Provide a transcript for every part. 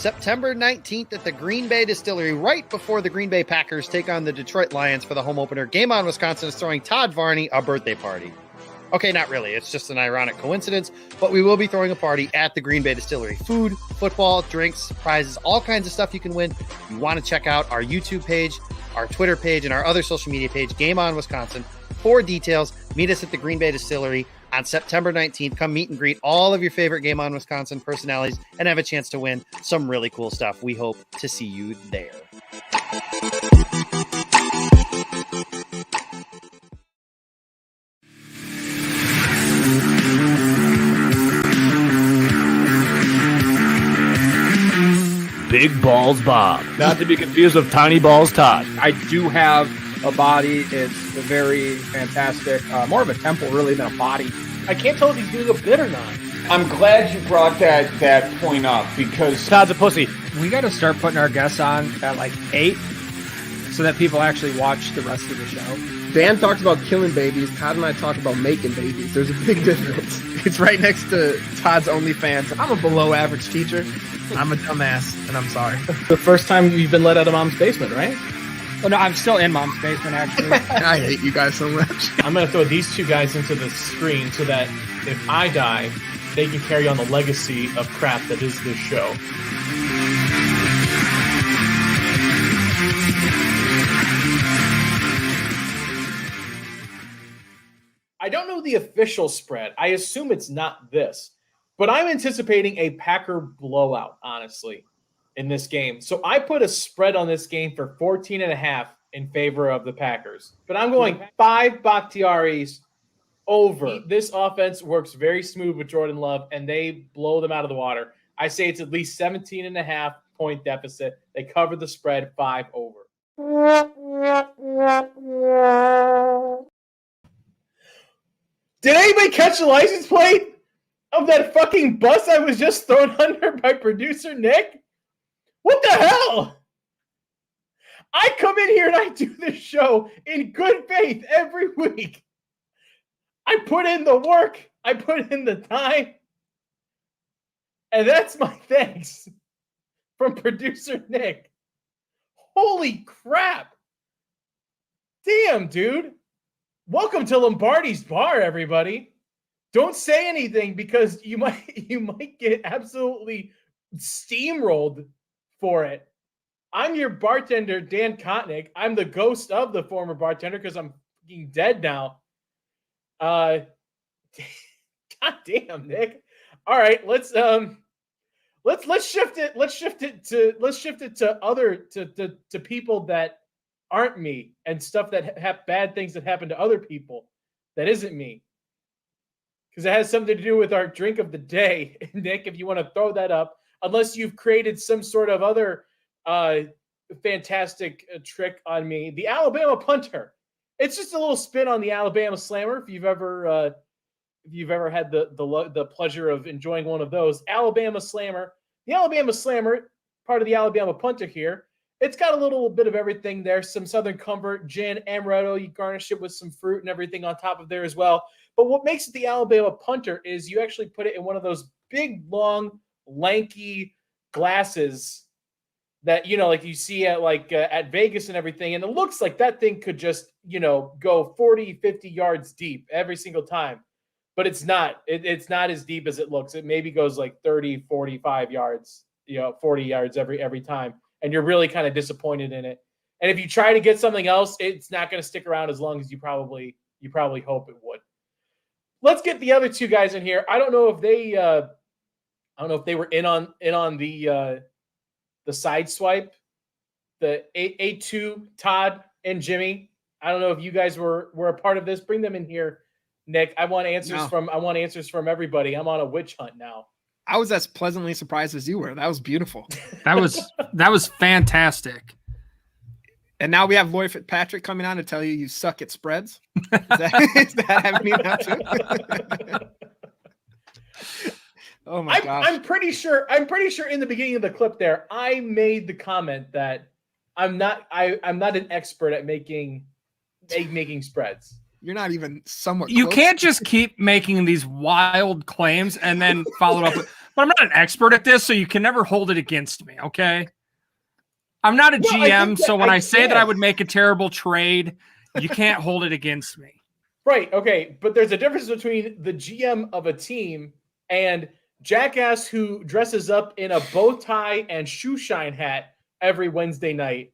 September 19th at the Green Bay Distillery, right before the Green Bay Packers take on the Detroit Lions for the home opener. Game On Wisconsin is throwing Todd Varney a birthday party. Okay, not really. It's just an ironic coincidence, but we will be throwing a party at the Green Bay Distillery. Food, football, drinks, prizes, all kinds of stuff you can win. You want to check out our YouTube page, our Twitter page, and our other social media page, Game On Wisconsin, for details. Meet us at the Green Bay Distillery on September 19th. Come meet and greet all of your favorite Game On Wisconsin personalities and have a chance to win some really cool stuff. We hope to see you there. Big Balls Bob. Not to be confused with Tiny Balls Todd. I do have a body. It's very fantastic. More of a temple, really, than a body. I can't tell if he's doing a bit or not. I'm glad you brought that point up because Todd's a pussy. We got to start putting our guests on at like 8 so that people actually watch the rest of the show. Dan talks about killing babies. Todd and I talk about making babies. There's a big difference. It's right next to Todd's OnlyFans. I'm a below average teacher. I'm a dumbass, and I'm sorry. The first time you've been let out of mom's basement, right? Oh, no, I'm still in mom's basement, actually. I hate you guys so much. I'm going to throw these two guys into the screen so that if I die, they can carry on the legacy of crap that is this show. I don't know the official spread. I assume it's not this. But I'm anticipating a Packer blowout, honestly, in this game. So I put a spread on this game for 14.5 in favor of the Packers. But I'm going 5 Bakhtiaris over. This offense works very smooth with Jordan Love, and they blow them out of the water. I say it's at least 17.5 point deficit. They cover the spread 5 over. Did anybody catch the license plate of that fucking bus I was just thrown under by producer Nick? What the hell? I come in here and I do this show in good faith every week. I put in the work. I put in the time. And that's my thanks from producer Nick. Holy crap. Damn, dude. Welcome to Lombardi's Bar, everybody. Don't say anything because you might get absolutely steamrolled for it. I'm your bartender, Dan Kotnick. I'm the ghost of the former bartender because I'm fucking dead now. God damn, Nick. All right, let's shift it. Let's shift it to people that aren't me and stuff that have bad things that happen to other people that isn't me. Because it has something to do with our drink of the day. Nick, if you want to throw that up, unless you've created some sort of other fantastic trick on me. The Alabama punter. It's just a little spin on the Alabama slammer. If you've ever had the pleasure of enjoying one of those. Alabama slammer. The Alabama slammer, part of the Alabama punter here. It's got a little bit of everything there. Some Southern Comfort, gin, amaretto. You garnish it with some fruit and everything on top of there as well. But what makes it the Alabama punter is you actually put it in one of those big, long, lanky glasses that, like you see at Vegas and everything. And it looks like that thing could just, go 40, 50 yards deep every single time. But it's not. It's not as deep as it looks. It maybe goes like 30, 45 yards, 40 yards every time. And you're really kind of disappointed in it. And if you try to get something else, it's not going to stick around as long as you probably hope it would. Let's get the other two guys in here. I don't know if they were in on the side swipe, the A2 Todd and Jimmy. I don't know if you guys were a part of this. Bring them in here, Nick. I want answers from everybody. I'm on a witch hunt now. I was as pleasantly surprised as you were. That was beautiful. That was fantastic. And now we have Lloyd Fitzpatrick coming on to tell you suck at spreads. Is that happening now too? Oh my gosh! I'm pretty sure in the beginning of the clip there, I made the comment that I'm not an expert at making spreads. You're not even somewhat You close. can't just keep making these wild claims and then follow up with, But I'm not an expert at this, so you can never hold it against me, okay? I'm not a No, GM, so when I say that I can. would make a terrible trade, you can't hold it against me. Right, okay, but there's a difference between the GM of a team and jackass who dresses up in a bow tie and shoe shine hat every Wednesday night.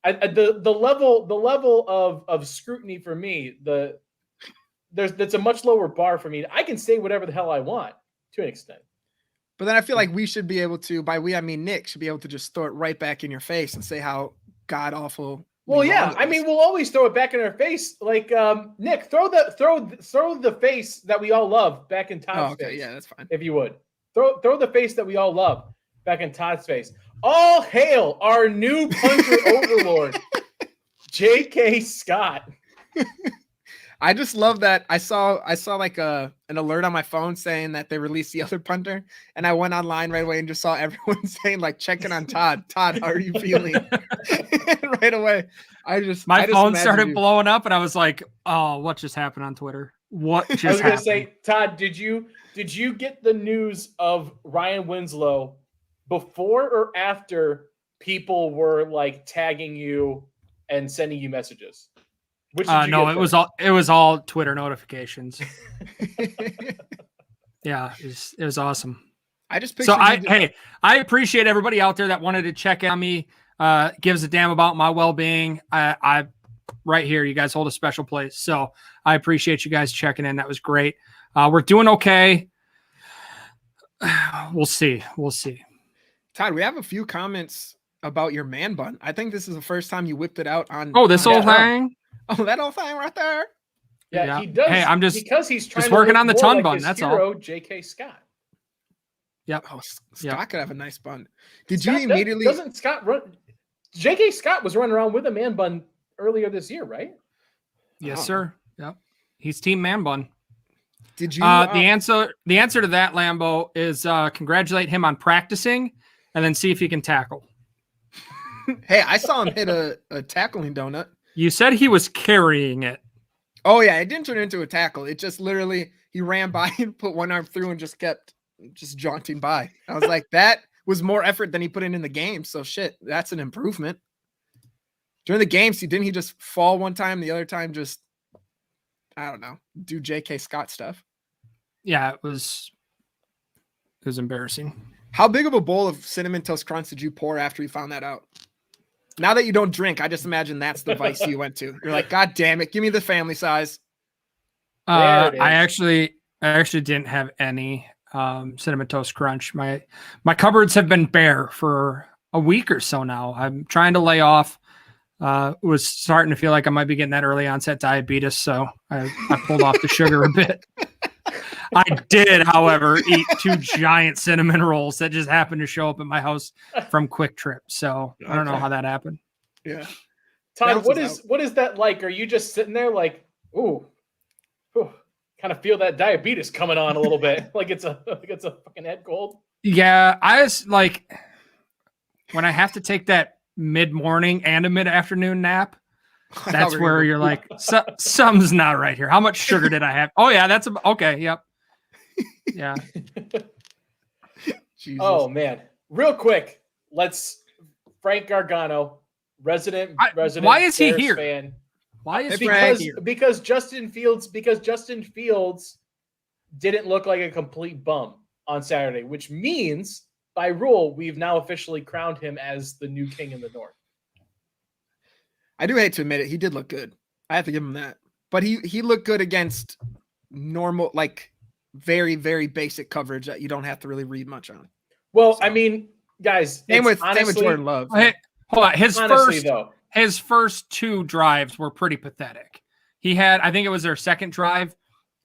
The level of scrutiny for me, that's a much lower bar for me. I can say whatever the hell I want to an extent. But then I feel like we should be able to, by we I mean Nick, should be able to just throw it right back in your face and say how god awful. Well, yeah, I mean, we'll always throw it back in our face. Like Nick, throw the face that we all love back in Todd's face. Yeah, that's fine. If you would throw the face that we all love back in Todd's face. All hail our new punter overlord, J.K. Scott. I just love that. I saw like an alert on my phone saying that they released the other punter, and I went online right away and just saw everyone saying like checking on Todd. Todd, how are you feeling? Right away. My phone started blowing up, and I was like, "Oh, what just happened on Twitter? What just happened?" I was gonna say, Todd, did you get the news of Ryan Winslow before or after people were like tagging you and sending you messages? Which did you no, get it was all Twitter notifications. Yeah, it was awesome. I just I appreciate everybody out there that wanted to check on me, gives a damn about my well-being. I right here, you guys hold a special place. So I appreciate you guys checking in. That was great. We're doing okay. We'll see. Todd, we have a few comments about your man bun. I think this is the first time you whipped it out on. Oh, this old thing. Oh, that old thing right there. Yeah, he does. Hey, I'm because he's trying just to working look on the more ton like bun. his That's hero, all. J.K. Scott. Yep. Oh, Scott could have a nice bun. Did Scott you immediately? Doesn't Scott run? J.K. Scott was running around with a man bun earlier this year, right? Yes, sir. Yep. He's team man bun. Did you? The answer to that, Lambo, is congratulate him on practicing, and then see if he can tackle. Hey, I saw him hit a tackling donut. You said he was carrying it. Oh yeah, it didn't turn into a tackle. It just literally he ran by and put one arm through and just kept jaunting by. I was like, that was more effort than he put in the game. So shit, that's an improvement. During the games, didn't he just fall one time? The other time, just I don't know, do J.K. Scott stuff. Yeah, it was embarrassing. How big of a bowl of Cinnamon Toast Crunch did you pour after you found that out? Now that you don't drink, I just imagine that's the vice you went to. You're like, God damn it, give me the family size. I actually didn't have any Cinnamon Toast Crunch. My cupboards have been bare for a week or so now. I'm trying to lay off. Was starting to feel like I might be getting that early onset diabetes, so I pulled off the sugar a bit. I did, however, eat 2 giant cinnamon rolls that just happened to show up at my house from Quick Trip. So I don't know how that happened. Yeah. Todd, what is that like? Are you just sitting there like, ooh, kind of feel that diabetes coming on a little bit, like it's a fucking head cold? Yeah, I was like, when I have to take that mid-morning and a mid-afternoon nap, that's where you're like, something's not right here. How much sugar did I have? Oh yeah, that's okay. Yep. Yeah. Jesus. Oh man, real quick, Frank Gargano, resident. Why is he Bears here? Fan. Why is because Justin Fields didn't look like a complete bum on Saturday, which means by rule we've now officially crowned him as the new king in the North. I do hate to admit it, he did look good. I have to give him that. But he looked good against normal, like very, very basic coverage that you don't have to really read much on. Well, so. I mean, guys, same with Jordan Love. Hey, hold on. His first 2 drives were pretty pathetic. He had, I think it was their second drive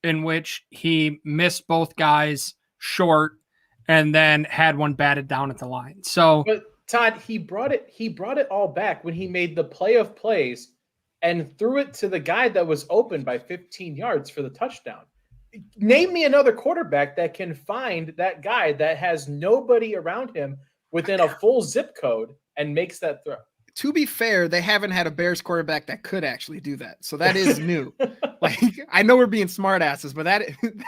in which he missed both guys short and then had one batted down at the line. So, but Todd, he brought it all back when he made the play of plays and threw it to the guy that was open by 15 yards for the touchdown. Name me another quarterback that can find that guy that has nobody around him within a full zip code and makes that throw. To be fair, they haven't had a Bears quarterback that could actually do that. So that is new. Like, I know we're being smart asses, but that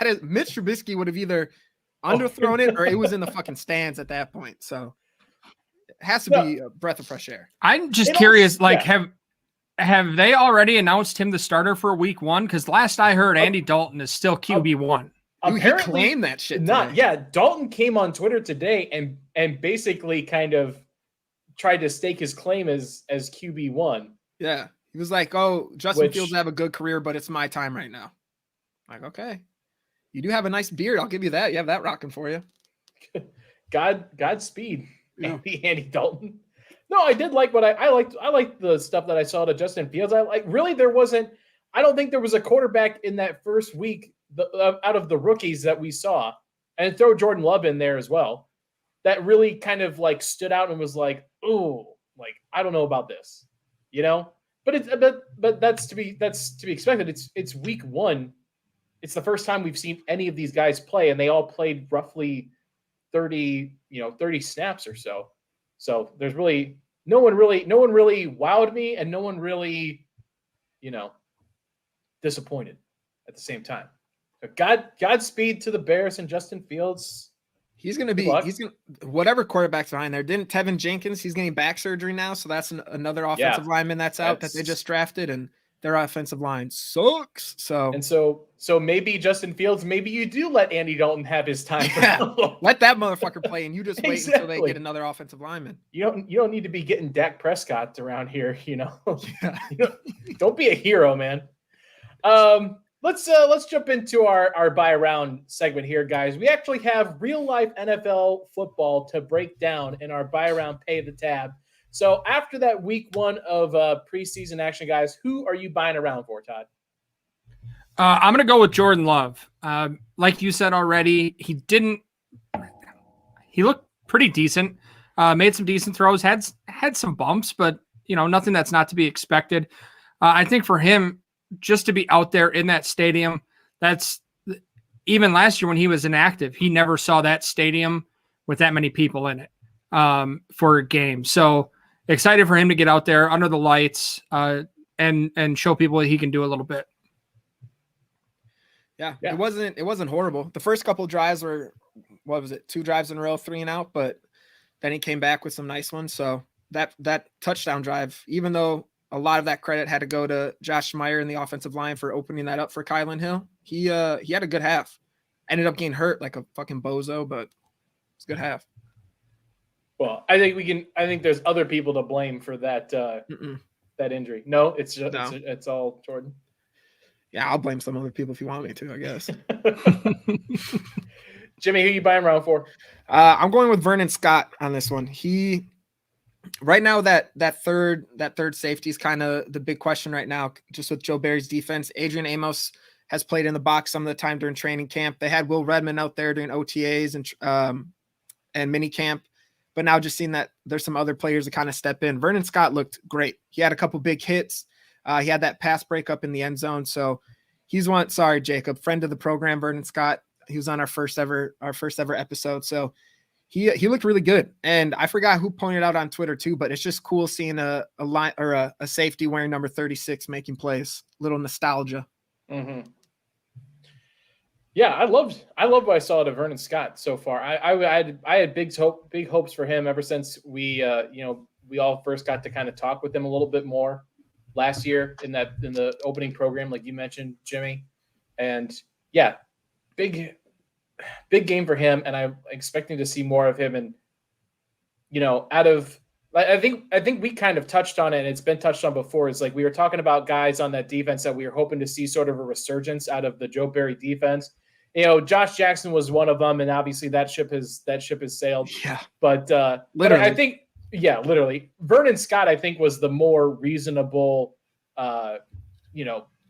is Mitch Trubisky would have either underthrown it or it was in the fucking stands at that point. So it has to be a breath of fresh air. I'm just curious, have they already announced him the starter for week 1? Because last I heard, Andy Dalton is still QB1. Dude, he claimed that shit today. Yeah, Dalton came on Twitter today and basically kind of tried to stake his claim as QB1. Yeah. He was like, "Oh, Justin Fields have a good career, but it's my time right now." I'm like, okay. You do have a nice beard. I'll give you that. You have that rocking for you. Godspeed, Andy Dalton. No, I did like what I liked. I liked the stuff that I saw to Justin Fields. I don't think there was a quarterback in that first week out of the rookies that we saw, and throw Jordan Love in there as well, that really kind of like stood out and was like, "Ooh, like I don't know about this," you know. But that's to be expected. It's week 1. It's the first time we've seen any of these guys play, and they all played roughly 30 snaps or so. So there's really no one really wowed me, and no one really, disappointed at the same time. So Godspeed to the Bears and Justin Fields. He's going to be whatever quarterback's behind there. Didn't Tevin Jenkins? He's getting back surgery now, so that's another offensive lineman that's out that they just drafted, and their offensive line sucks. So maybe Justin Fields, maybe you do let Andy Dalton have his time. Let that motherfucker play, and you just wait until they get another offensive lineman. You don't need to be getting Dak Prescott around here, Don't be a hero, man. Let's jump into our buy around segment here, guys. We actually have real life NFL football to break down in our buy around pay the tab. So after that week 1 of preseason action, guys, who are you buying around for, Todd? I'm going to go with Jordan Love. Like you said already, he looked pretty decent. Made some decent throws, had some bumps, but nothing that's not to be expected. I think for him, just to be out there in that stadium, that's even last year when he was inactive, he never saw that stadium with that many people in it for a game. So excited for him to get out there under the lights and show people that he can do a little bit. Yeah. It wasn't horrible. The first couple of drives were, 2 drives in a row, 3 and out, but then he came back with some nice ones. So that touchdown drive, even though a lot of that credit had to go to Josh Meyer and the offensive line for opening that up for Kylan Hill. He had a good half. Ended up getting hurt like a fucking bozo, but it's a good half. Well, I think there's other people to blame for that that injury. No, it's all Jordan. Yeah, I'll blame some other people if you want me to, I guess. Jimmy, who you buying around for? I'm going with Vernon Scott on this one. Right now, that third safety is kind of the big question right now, just with Joe Barry's defense. Adrian Amos has played in the box some of the time during training camp. They had Will Redmond out there during OTAs and mini camp, but now just seeing that there's some other players that kind of step in. Vernon Scott looked great. He had a couple big hits. He had that pass breakup in the end zone. So he's one. Sorry, Jacob, friend of the program, Vernon Scott. He was on our first ever episode. So he looked really good. And I forgot who pointed out on Twitter too, but it's just cool seeing a line or a safety wearing number 36 making plays. Little nostalgia. Mm-hmm. Yeah, I loved what I saw to Vernon Scott so far. I had big hopes for him ever since we all first got to kind of talk with him a little bit more last year in the opening program, like you mentioned, Jimmy. And yeah, big game for him, and I'm expecting to see more of him. And I think we kind of touched on it, and it's been touched on before. Is like we were talking about guys on that defense that we were hoping to see sort of a resurgence out of the Joe Barry defense. Josh Jackson was one of them, and obviously that ship has sailed. Yeah, but literally, I think literally Vernon Scott I think was the more reasonable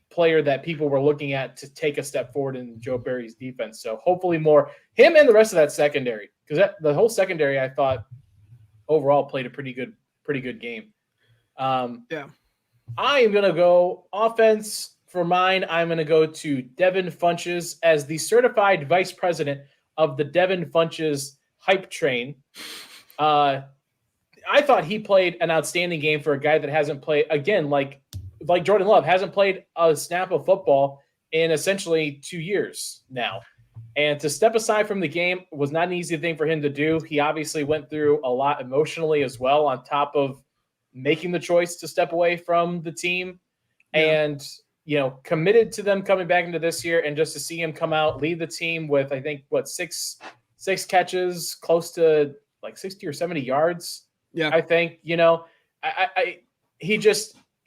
player that people were looking at to take a step forward in Joe Barry's defense. So hopefully more him and the rest of that secondary, because the whole secondary I thought overall played a pretty good game. I am going to go offense for mine. I'm going to go to Devin Funches as the certified vice president of the Devin Funches hype train. I thought he played an outstanding game for a guy that hasn't played, again, like Jordan Love, hasn't played a snap of football in essentially 2 years now. And to step aside from the game was not an easy thing for him to do. He obviously went through a lot emotionally as well, on top of making the choice to step away from the team. Yeah. And, committed to them coming back into this year, and just to see him come out, lead the team with, I think, six catches, close to like 60 or 70 yards. Yeah. I think,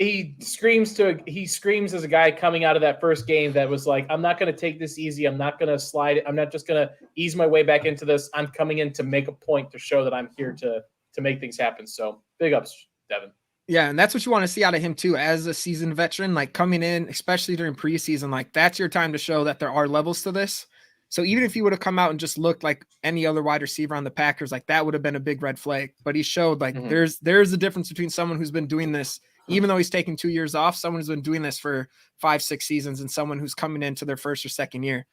he screams as a guy coming out of that first game that was like, I'm not going to take this easy. I'm not going to slide it. I'm not just going to ease my way back into this. I'm coming in to make a point to show that I'm here to make things happen. So big ups, Devin. Yeah, and that's what you want to see out of him too, as a seasoned veteran, like coming in, especially during preseason, like that's your time to show that there are levels to this. So even if he would have come out and just looked like any other wide receiver on the Packers, like that would have been a big red flag. But he showed like there's a difference between someone who's been doing this, even though he's taken 2 years off, someone who's been doing this for 5-6 seasons, and someone who's coming into their first or second year.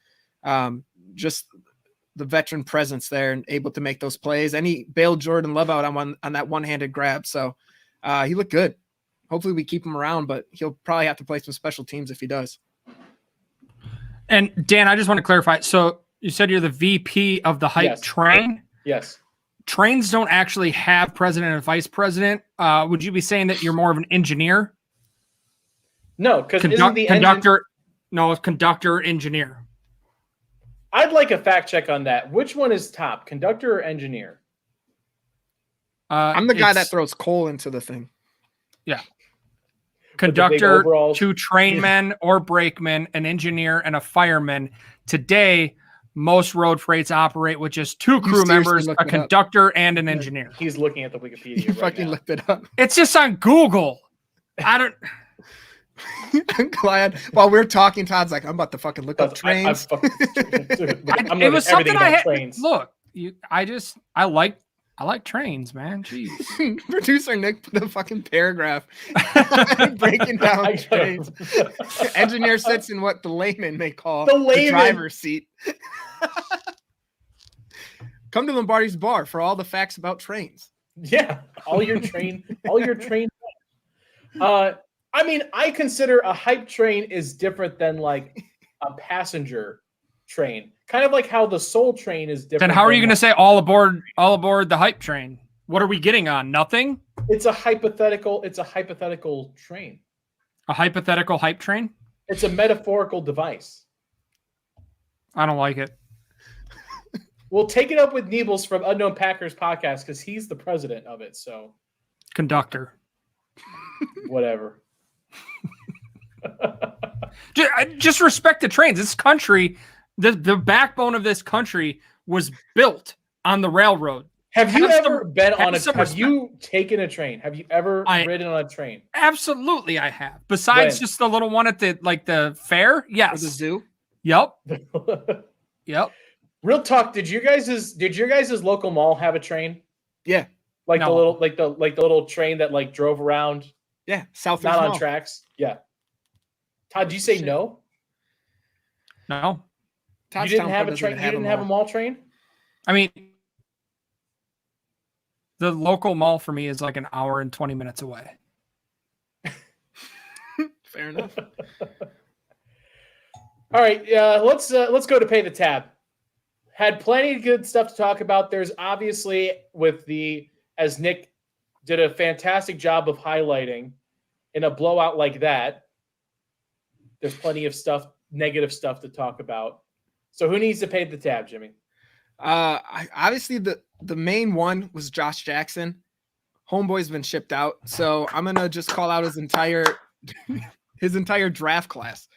Just the veteran presence there and able to make those plays. And he bailed Jordan Love out on that one-handed grab. So he looked good. Hopefully we keep him around, but he'll probably have to play some special teams if he does. And Dan, I just want to clarify. So you said you're the VP of the hype train? Yes. Trains don't actually have president and vice president. Would you be saying that you're more of an engineer? No, because conductor. No, it's conductor, engineer. I'd like a fact check on that. Which one is top, conductor or engineer? I'm the guy that throws coal into the thing. Yeah. Conductor, 2 trainmen or brakemen, an engineer, and a fireman. Today, most road freights operate with just 2 crew members, a conductor and an engineer. He's looking at the Wikipedia. You fucking looked it up. It's just on Google. I don't. I'm glad. While we're talking, Todd's like, I'm about to fucking look up trains. It was something I had. Trains. Look, I like trains, man. Jeez. Producer Nick put a fucking paragraph breaking down trains. Engineer sits in what the layman may call the driver's seat. Come to Lombardi's bar for all the facts about trains. Yeah, all your train. I mean, I consider a hype train is different than like a passenger train. Kind of like how the Soul Train is different. Then how are you going to say all aboard the hype train? What are we getting on? Nothing? It's a hypothetical train. A hypothetical hype train? It's a metaphorical device. I don't like it. We'll take it up with Niebles from Unknown Packers podcast because he's the president of it. So conductor. Whatever. Just respect the trains. This country, the backbone of this country was built on the railroad. Have you ever been on a train? Have you taken a train? Have you ever ridden on a train? Absolutely, I have. Besides just the little one at the fair? Yes. Or the zoo? Yep. Yep. Real talk, did your guys' local mall have a train? Yeah. Like the little train that like drove around. Yeah, South. Not on tracks. Yeah. Todd, did you say no? No. You didn't have a train. You didn't have a mall train? I mean, the local mall for me is like an hour and 20 minutes away. Fair enough. All right, let's go to Pay the Tab. Had plenty of good stuff to talk about. There's obviously as Nick did a fantastic job of highlighting in a blowout like that. There's plenty of negative stuff to talk about. So who needs to pay the tab, Jimmy? Obviously the main one was Josh Jackson. Homeboy's been shipped out, so I'm gonna just call out his entire draft class.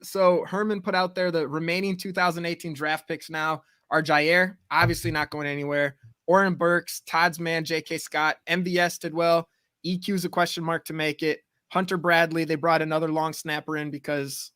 So Herman put out there the remaining 2018 draft picks now are Jair, obviously not going anywhere. Oren Burks, Todd's man, J.K. Scott, MVS did well. EQ's a question mark to make it. Hunter Bradley, they brought another long snapper in because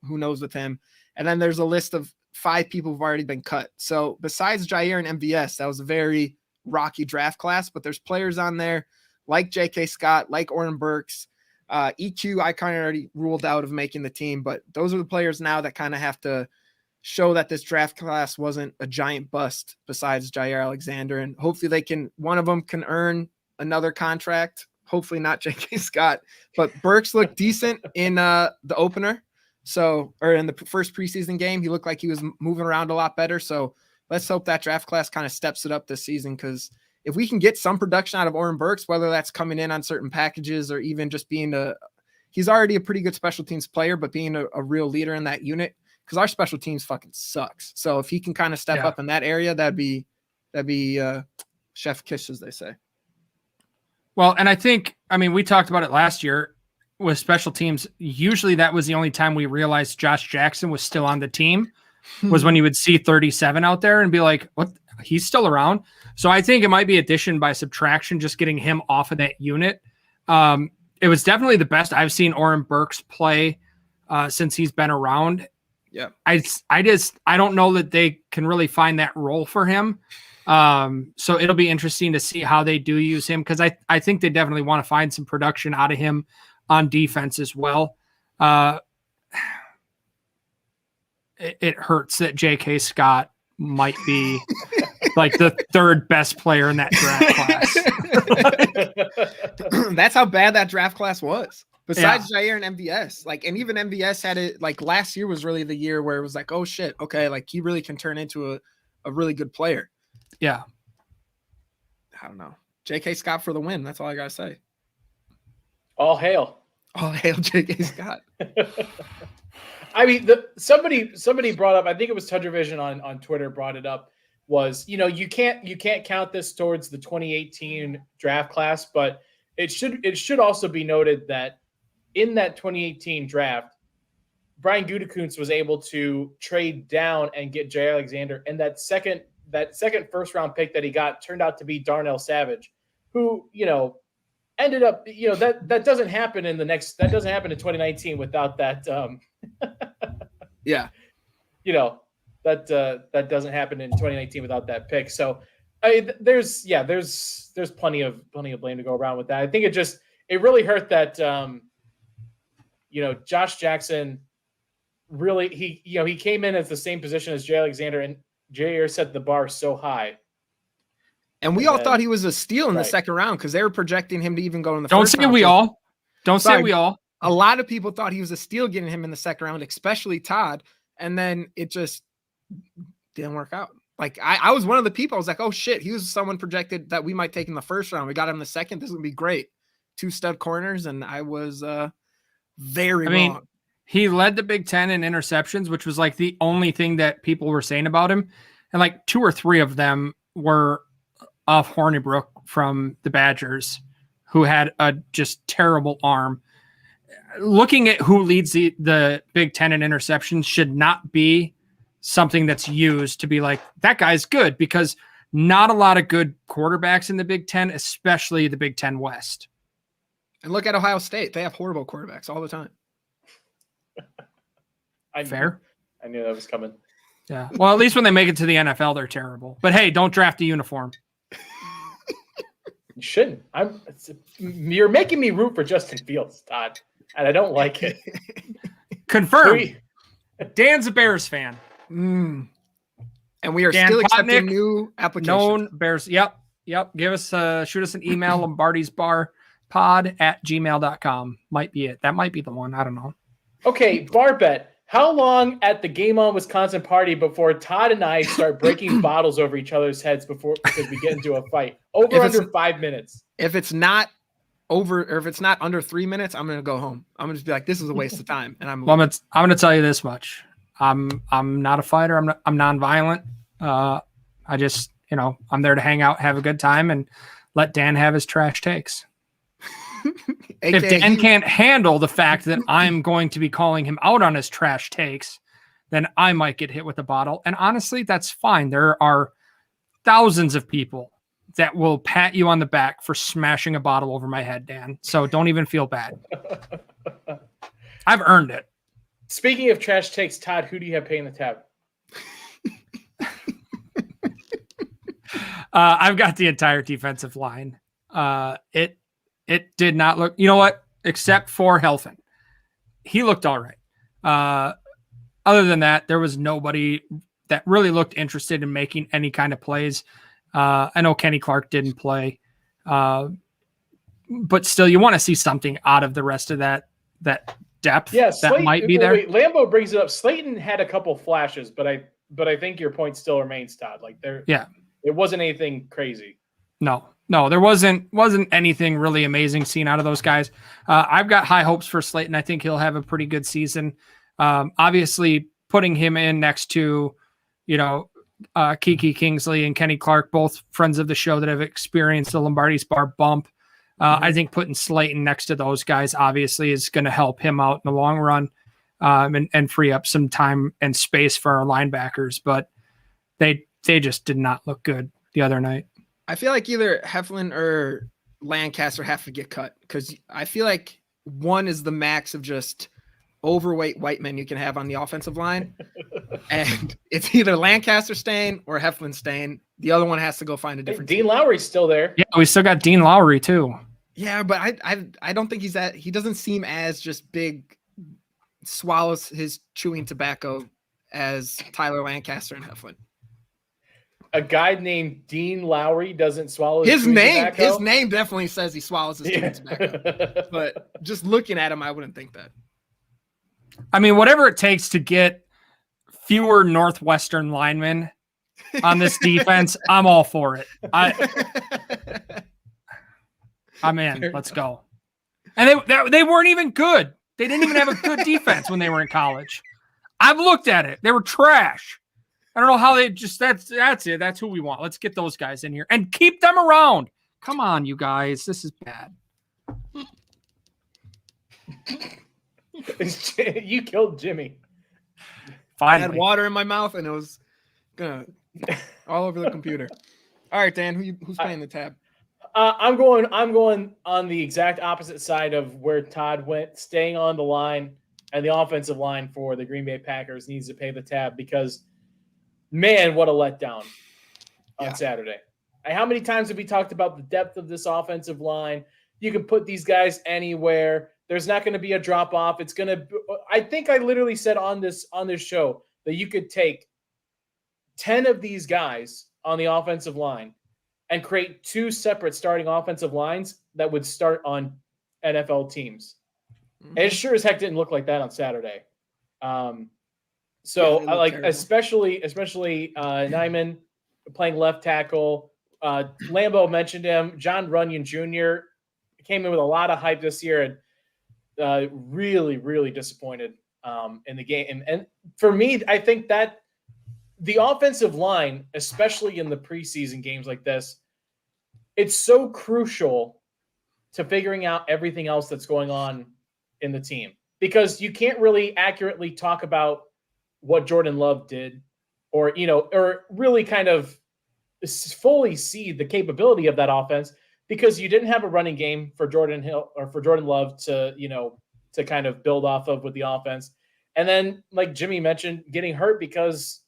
who knows with him. And then there's a list of 5 people who've already been cut. So besides Jair and MVS, that was a very rocky draft class, but there's players on there like J.K. Scott, like Oren Burks. EQ, I kind of already ruled out of making the team, but those are the players now that kind of have to show that this draft class wasn't a giant bust besides Jair Alexander. And hopefully one of them can earn another contract. Hopefully not J.K. Scott, but Burks looked decent in the opener. So, or in the first preseason game, he looked like he was moving around a lot better. So let's hope that draft class kind of steps it up this season, because if we can get some production out of Oren Burks, whether that's coming in on certain packages or even just being he's already a pretty good special teams player, but being a real leader in that unit, because our special teams fucking sucks. So if he can kind of step up in that area, that'd be chef kiss, as they say. Well, and I mean, we talked about it last year with special teams. Usually that was the only time we realized Josh Jackson was still on the team, was when you would see 37 out there and be like, what? He's still around. So I think it might be addition by subtraction, just getting him off of that unit. It was definitely the best I've seen Oren Burks play since he's been around. Yeah. I don't know that they can really find that role for him. So it'll be interesting to see how they do use him, because I think they definitely want to find some production out of him on defense as well. It hurts that J.K. Scott might be like the third best player in that draft class. That's how bad that draft class was. Besides Jair and MVS, and even MVS had it, last year was really the year where it was like, oh shit, okay, he really can turn into a really good player. Yeah. I don't know. J.K. Scott for the win. That's all I gotta say. All hail. All hail J.K. Scott. I mean, somebody brought up, I think it was Tudor Vision on Twitter brought it up, was, you can't count this towards the 2018 draft class, but it should also be noted that in that 2018 draft, Brian Gutekunst was able to trade down and get Jay Alexander, and that second first round pick that he got turned out to be Darnell Savage, who, ended up, that doesn't happen in 2019 without that. Yeah. That doesn't happen in 2019 without that pick. So there's plenty of blame to go around with that. I think it really hurt that, Josh Jackson really, he came in as the same position as Jay Alexander, and Jair set the bar so high. And we all thought he was a steal in the second round, because they were projecting him to even go in the first round. Don't say we all. A lot of people thought he was a steal getting him in the second round, especially Todd. And then it just didn't work out. I was one of the people. I was like, oh shit, he was someone projected that we might take in the first round. We got him in the second. This would be great. 2 stud corners. And I was very wrong. He led the Big Ten in interceptions, which was the only thing that people were saying about him. And 2 or 3 of them were off Hornibrook from the Badgers, who had a just terrible arm. Looking at who leads the Big Ten in interceptions should not be something that's used to be like, that guy's good, because not a lot of good quarterbacks in the Big Ten, especially the Big Ten West. And look at Ohio State. They have horrible quarterbacks all the time. Fair. I knew that was coming. Yeah. Well, at least when they make it to the NFL, they're terrible. But hey, don't draft a uniform. You shouldn't. You're making me root for Justin Fields, Todd, and I don't like it. Confirmed. Dan's a Bears fan. And we are still accepting new applications. Known Bears. Yep. Give us shoot us an email, Lombardi's Bar pod@gmail.com. Might be it. That might be the one. I don't know. Okay, bar bet. How long at the Game On Wisconsin party before Todd and I start breaking bottles over each other's heads because we get into a fight? Under 5 minutes. If it's not under 3 minutes, I'm gonna go home. I'm gonna just be like, this is a waste of time. And I'm gonna tell you this much. I'm not a fighter. I'm nonviolent. I just, I'm there to hang out, have a good time, and let Dan have his trash takes. If Dan can't handle the fact that I'm going to be calling him out on his trash takes, then I might get hit with a bottle. And honestly, that's fine. There are thousands of people that will pat you on the back for smashing a bottle over my head, Dan. So don't even feel bad. I've earned it. Speaking of trash takes, Todd, who do you have paying the tab? I've got the entire defensive line. It did not look, you know what, except for Helfand. He looked all right. Other than that, there was nobody that really looked interested in making any kind of plays. I know Kenny Clark didn't play. But still, you want to see something out of the rest of that depth Yeah, that might be there. Wait, Lambo brings it up. Slayton had a couple flashes, but I think your point still remains, Todd. Like it wasn't anything crazy. No, there wasn't anything really amazing seen out of those guys. I've got high hopes for Slayton. I think he'll have a pretty good season. Obviously, putting him in next to, Kiki Kingsley and Kenny Clark, both friends of the show that have experienced the Lombardi's bar bump. I think putting Slayton next to those guys obviously is going to help him out in the long run, and free up some time and space for our linebackers. But they just did not look good the other night. I feel like either Heflin or Lancaster have to get cut because I feel like one is the max of just overweight white men you can have on the offensive line. And it's either Lancaster staying or Heflin staying. The other one has to go find a different Dean Lowry's still there. Yeah, we still got Dean Lowry too. Yeah, but I don't think he doesn't seem as just big, swallows his chewing tobacco as Tyler Lancaster and Heflin. A guy named Dean Lowry doesn't swallow his name. tobacco? His name definitely says he swallows his chewing tobacco. But just looking at him, I wouldn't think that. I mean, whatever it takes to get fewer Northwestern linemen on this defense, I'm all for it. I'm in. Let's go. And they weren't even good. They didn't even have a good defense when they were in college. I've looked at it. They were trash. I don't know how they just that's it. That's who we want. Let's get those guys in here and keep them around. Come on, you guys. This is bad. You killed Jimmy. Finally. I had water in my mouth and it was gonna all over the computer. All right, Dan, who's playing the tab? I'm going on the exact opposite side of where Todd went, staying on the line, and the offensive line for the Green Bay Packers needs to pay the tab because, man, what a letdown on Saturday. How many times have we talked about the depth of this offensive line? You can put these guys anywhere. There's not going to be a drop off. It's going to. I think I literally said on this show that you could take 10 of these guys on the offensive line and create two separate starting offensive lines that would start on NFL teams. Mm-hmm. It sure as heck didn't look like that on Saturday. So I like terrible. especially Nyman playing left tackle. Lambo mentioned him. John Runyon Jr. came in with a lot of hype this year and really, really disappointed in the game. And for me, I think that the offensive line, especially in the preseason games like this, it's so crucial to figuring out everything else that's going on in the team because you can't really accurately talk about what Jordan Love did or really kind of fully see the capability of that offense because you didn't have a running game for Jordan Love to kind of build off of with the offense. And then, like Jimmy mentioned, getting hurt because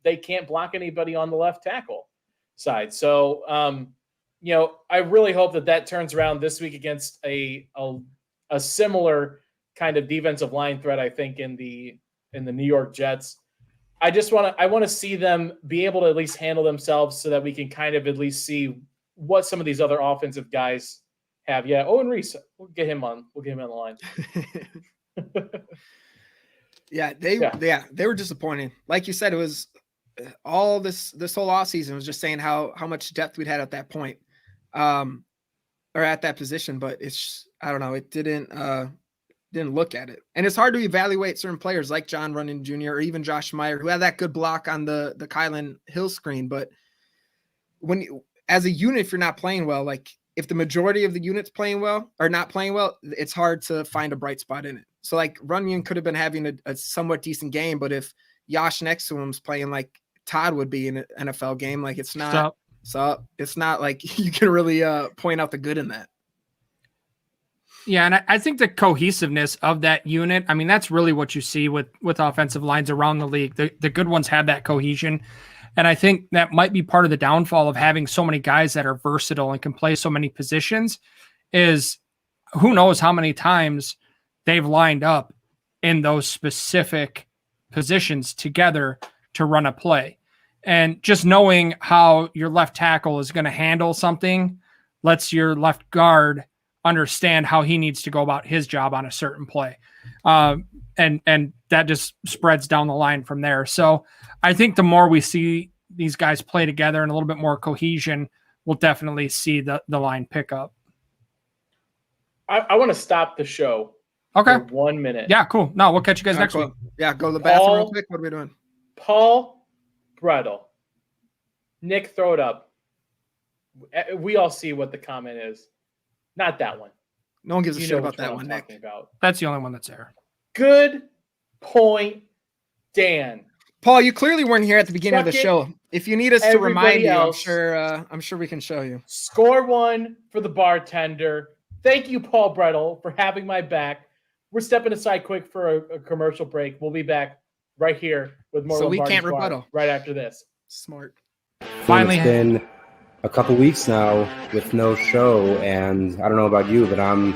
they can't block anybody on the left tackle side. So, I really hope that turns around this week against a similar kind of defensive line threat. I think in the New York Jets. I want to see them be able to at least handle themselves so that we can kind of at least see what some of these other offensive guys have. Yeah, Owen Reese, we'll get him on the line. They were disappointing. Like you said, it was all this whole offseason was just saying how much depth we'd had at that point, or at that position. But it's I don't know, it didn't look at it, and it's hard to evaluate certain players like John Runyon Jr. or even Josh Meyer, who had that good block on the Kylan Hill screen. But as a unit, if you're not playing well, like if the majority of the unit's playing well or not playing well, it's hard to find a bright spot in it. So like Runyon could have been having a somewhat decent game, but if Yash next to him's playing like Todd would be in an NFL game, like it's not it's not like you can really point out the good in that. Yeah, and I think the cohesiveness of that unit, I mean, that's really what you see with offensive lines around the league. The good ones have that cohesion. And I think that might be part of the downfall of having so many guys that are versatile and can play so many positions is who knows how many times they've lined up in those specific positions together to run a play. And just knowing how your left tackle is going to handle something lets your left guard understand how he needs to go about his job on a certain play. And that just spreads down the line from there. So I think the more we see these guys play together and a little bit more cohesion, we'll definitely see the line pick up. I want to stop the show. Okay. For 1 minute. Yeah, cool. No, we'll catch you guys next week. Yeah, go to the bathroom real quick. What are we doing? Paul Brettel. Nick, throw it up. We all see what the comment is. Not that one. No one gives a You shit know about which that one one, I'm Nick. talking about. That's the only one that's there. Good point, Dan. Paul, you clearly weren't here at the beginning of the Suck it, show. If you need us to remind you, else. I'm sure we can show you. Score one for the bartender. Thank you, Paul Brettel, for having my back. We're stepping aside quick for a commercial break. We'll be back right here with more So we Lombardi's can't Bar rebuttal. right after this. Smart. Finally, It's been a couple weeks now with no show, and I don't know about you, but I'm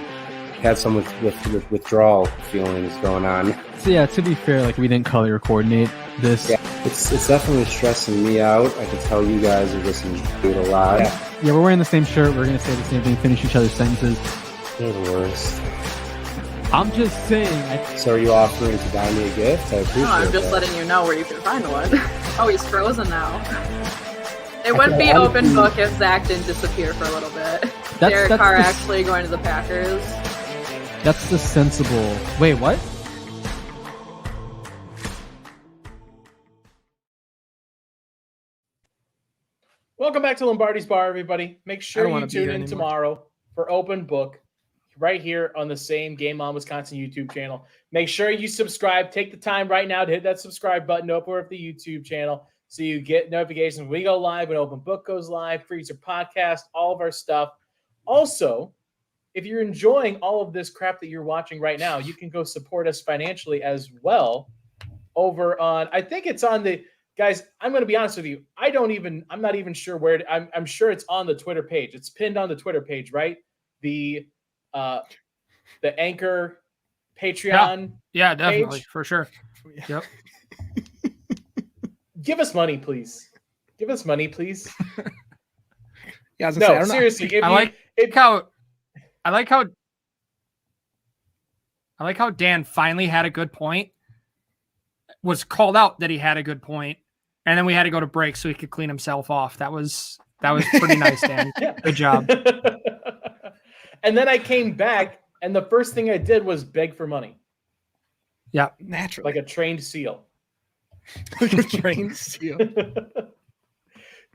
had some with withdrawal feelings going on. So yeah, to be fair, like we didn't color coordinate this. Yeah, it's definitely stressing me out. I can tell you guys are listening to it a lot. Yeah, we're wearing the same shirt. We're gonna say the same thing, finish each other's sentences. They're the worst. I'm just saying. So are you offering to buy me a gift? I appreciate No, I'm just that. letting you know where you can find one. Oh, he's frozen now. It wouldn't be open book if Zach didn't disappear for a little bit. Derek Carr actually going to the Packers. That's the sensible. Wait, what? Welcome back to Lombardi's Bar, everybody. Make sure you tune in tomorrow for Open Book right here on the same Game On Wisconsin YouTube channel. Make sure you subscribe. Take the time right now to hit that subscribe button over at the YouTube channel so you get notifications when we go live, when Open Book goes live, Freezer Podcast, all of our stuff. Also, if you're enjoying all of this crap that you're watching right now, you can go support us financially as well over on, I think it's on the, guys, I'm going to be honest with you. I'm not even sure where, I'm sure it's on the Twitter page. It's pinned on the Twitter page, right? The Anchor Patreon. Yeah, definitely. page. For sure. Yep. Give us money, please. Give us money, please. Yeah, I was gonna say, I don't know. Seriously. I like how Dan finally had a good point. Was called out that he had a good point, and then we had to go to break so he could clean himself off. That was pretty nice, Dan. Yeah. Good job. And then I came back, and the first thing I did was beg for money. Yeah, naturally, like a trained seal. Like a trained seal.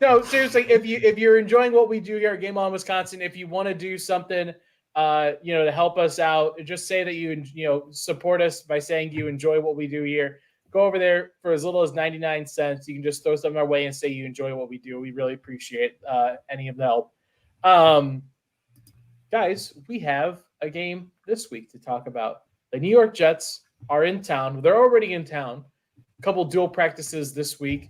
No, seriously, if you're enjoying what we do here at Game On Wisconsin, if you want to do something, to help us out, just say that you support us by saying you enjoy what we do here. Go over there for as little as 99 cents. You can just throw something our way and say you enjoy what we do. We really appreciate any of the help. Guys, we have a game this week to talk about. The New York Jets are in town. They're already in town. A couple dual practices this week.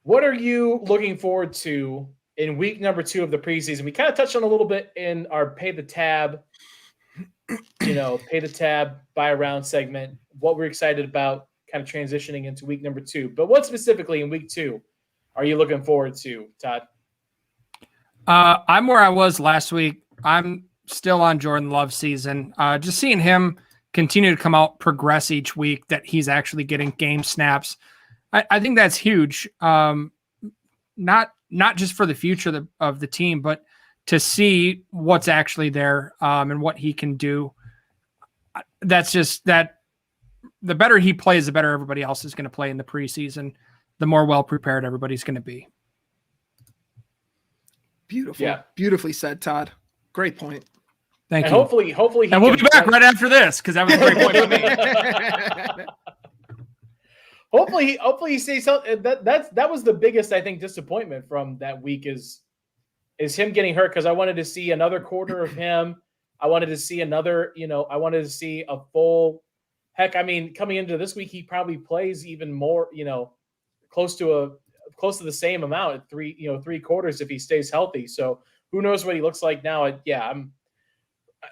What are you looking forward to in week number 2 of the preseason? We kind of touched on a little bit in our Pay the Tab, buy around segment, what we're excited about kind of transitioning into week number 2. But what specifically in week 2 are you looking forward to, Todd? I'm where I was last week. I'm still on Jordan Love's season. Just seeing him continue to come out, progress each week, that he's actually getting game snaps. I think that's huge. Not just for the future of the team, but to see what's actually there and what he can do. That's just that. The better he plays, the better everybody else is going to play in the preseason. The more well prepared everybody's going to be. Beautiful. Yeah. Beautifully said, Todd. Great point. Thank you. Hopefully, and we'll be back right after this because that was a great point for me. Hopefully he stays healthy. That was the biggest, I think, disappointment from that week is him getting hurt, because I wanted to see another quarter of him. I wanted to see I wanted to see a full. Heck, I mean, coming into this week, he probably plays even more. Close to the same amount at 3 quarters if he stays healthy. So who knows what he looks like now? I'm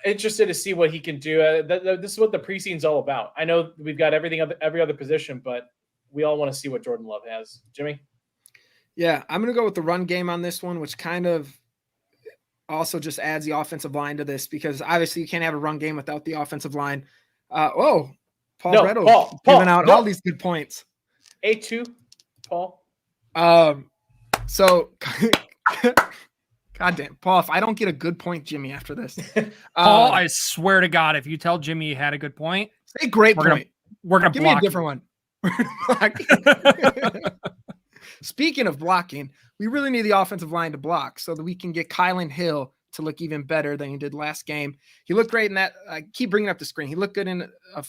interested to see what he can do. This is what the preseason's all about. I know we've got every other position, but we all want to see what Jordan Love has. Jimmy? Yeah, I'm going to go with the run game on this one, which kind of also just adds the offensive line to this because obviously you can't have a run game without the offensive line. Paul Bretto giving out all these good points. A2, Paul. So goddamn, Paul, if I don't get a good point, Jimmy, after this. Paul, I swear to God, if you tell Jimmy you had a good point, say great point. We're gonna give block me a different one. Speaking of blocking, we really need the offensive line to block so that we can get Kylan Hill to look even better than he did last game. He looked great in that. I keep bringing up the screen. He looked good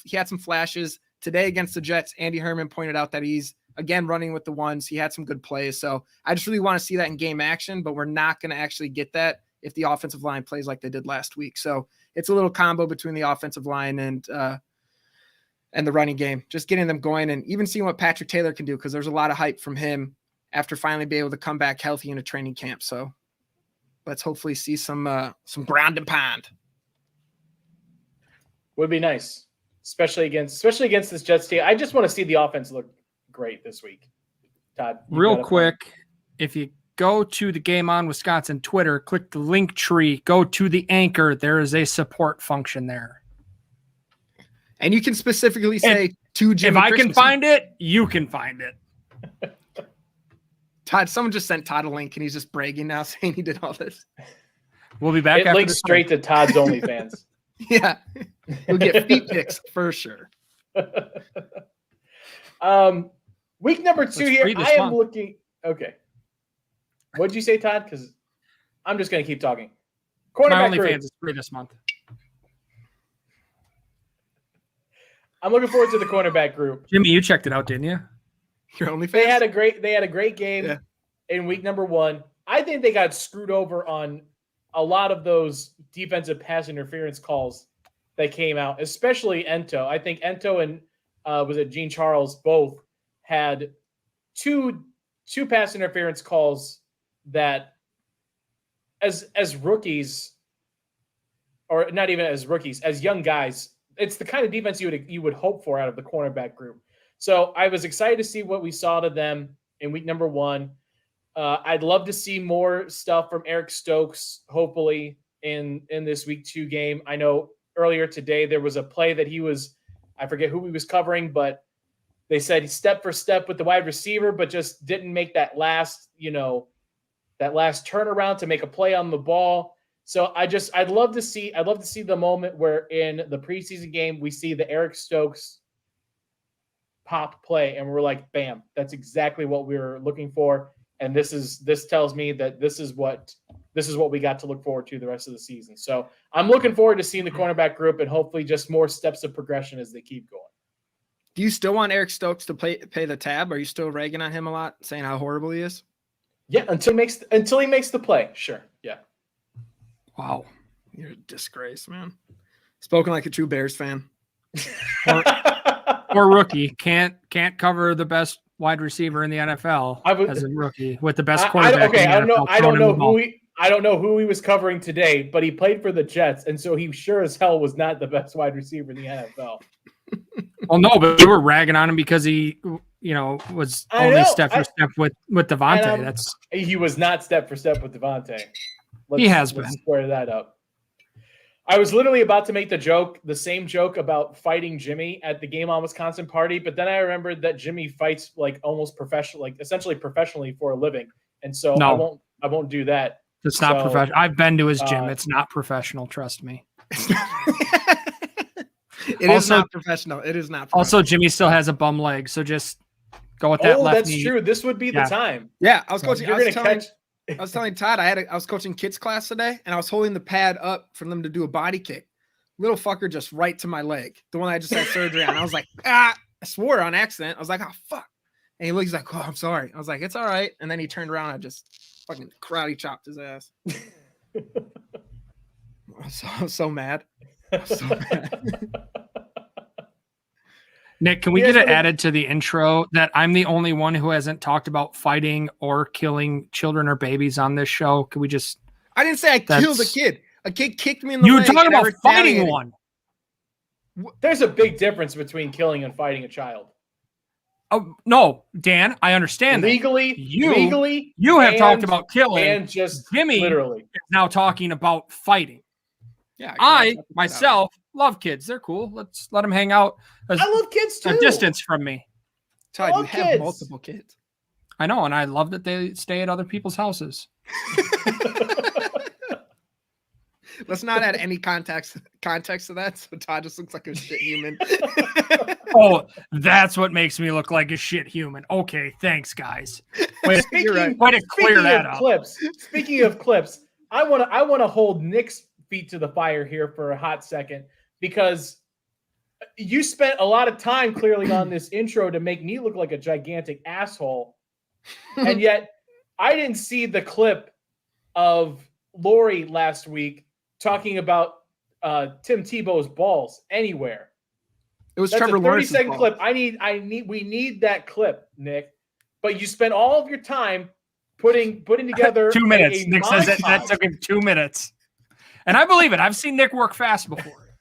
he had some flashes today against the Jets. Andy Herman pointed out that he's again running with the ones. He had some good plays. So I just really want to see that in game action, but we're not going to actually get that if the offensive line plays like they did last week. So it's a little combo between the offensive line and the running game, just getting them going and even seeing what Patrick Taylor can do. Cause there's a lot of hype from him after finally being able to come back healthy in a training camp. So let's hopefully see some ground and pound. Would be nice, especially against this Jets team. I just want to see the offense look great this week. Todd, real quick, if you go to the Game On Wisconsin Twitter, click the link tree, go to the anchor. There is a support function there. And you can specifically say to Jimmy. If I can find it, you can find it. Todd, someone just sent Todd a link and he's just bragging now saying he did all this. We'll be back. It links straight to Todd's OnlyFans. Yeah. We'll get feet pics for sure. Week number 2 here. I am looking. Okay. What'd you say, Todd? Because I'm just going to keep talking. My OnlyFans is free this month. I'm looking forward to the cornerback group. Jimmy, you checked it out, didn't you? Your OnlyFans? They had a great game in week number 1. I think they got screwed over on a lot of those defensive pass interference calls that came out, especially Ento. I think Ento and was it Gene Charles both had two pass interference calls that as rookies, or not even as rookies, as young guys, it's the kind of defense you would hope for out of the cornerback group. So I was excited to see what we saw to them in week number 1. I'd love to see more stuff from Eric Stokes, hopefully in this week 2 game. I know earlier today there was a play that I forget who he was covering, but they said step for step with the wide receiver, but just didn't make that last turnaround to make a play on the ball. So I'd love to see the moment where in the preseason game we see the Eric Stokes pop play and we're like, bam, that's exactly what we were looking for. And this tells me that this is what we got to look forward to the rest of the season. So I'm looking forward to seeing the cornerback group and hopefully just more steps of progression as they keep going. Do you still want Eric Stokes to pay the tab? Are you still ragging on him a lot, saying how horrible he is? Yeah, until he makes the play. Sure. Yeah. Wow. You're a disgrace, man. Spoken like a true Bears fan. or rookie. Can't cover the best wide receiver in the NFL as a rookie with the best quarterback. I don't know who he was covering today, but he played for the Jets, and so he sure as hell was not the best wide receiver in the NFL. Well, no, but we were ragging on him because he, was only step for step with Devontae. He was not step for step with Devontae. Let's square that up. I was literally about to make the same joke about fighting Jimmy at the Game On Wisconsin party, but then I remembered that Jimmy fights like almost professional, like essentially professionally for a living, and so I won't do that. It's not professional. I've been to his gym. It's not professional. Trust me. It is not professional. Also, Jimmy still has a bum leg, so just go with that left knee. That's true. This would be the time. Yeah, I was coaching. I was telling Todd I was coaching kids class today, and I was holding the pad up for them to do a body kick. Little fucker just right to my leg, the one I just had surgery on. I was like, I swore on accident. I was like, oh fuck, and he's like, oh, I'm sorry. I was like, it's all right. And then he turned around, I just fucking karate chopped his ass. I'm so mad. Nick, can we get it added to the intro that I'm the only one who hasn't talked about fighting or killing children or babies on this show? Can we just... I didn't say I killed a kid. A kid kicked me in the leg. You were talking about fighting one. There's a big difference between killing and fighting a child. No, Dan, I understand legally, that. You have talked about killing, and just Jimmy literally is now talking about fighting. Yeah, I myself love kids. They're cool. Let's let them hang out. I love kids too. A distance from me. Todd, you have multiple kids. I know, and I love that they stay at other people's houses. Let's not add any context to that. So Todd just looks like a shit human. Oh, that's what makes me look like a shit human. Okay, thanks, guys. Way to clear that up. Speaking of clips, I want to hold Nick's feet to the fire here for a hot second, because you spent a lot of time clearly on this intro to make me look like a gigantic asshole, and yet I didn't see the clip of Lori last week talking about Tim Tebow's balls anywhere. It was That's Trevor a 30-second clip. We need that clip, Nick. But you spent all of your time putting together 2 minutes. Nick says that took him 2 minutes. And I believe it. I've seen Nick work fast before.